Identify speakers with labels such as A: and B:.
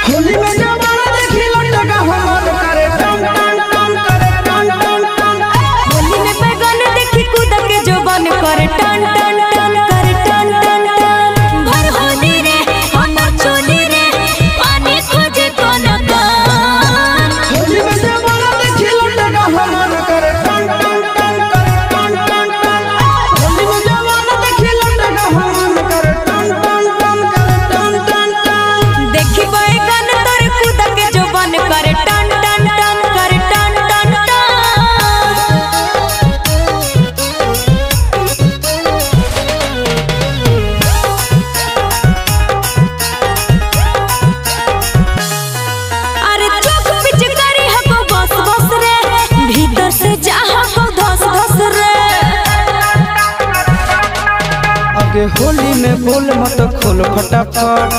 A: होली में जवाना देखी लटका हमर करे टन टन टन करे टन टन टन।
B: होली में बैगन देखी कूद के जोबन करे टन टन टन करे टन टन टन। भर होली रे हमर चोली रे पानी खोजे कोन कान।
A: होली में जवाना देखी लटका हमर करे टन टन टन करे टन टन टन। होली में जवाना देखी लटका हमर करे टन टन टन करे टन टन टन।
B: देखी बैगन तोर कूद के जोबन करे टन टन टन करे टन टन टन। अरे चौक पिच करी हको बस बस रे भीतर से चाह को धस धस रे।
A: आगे होली में बोल मत खोल फटाफट।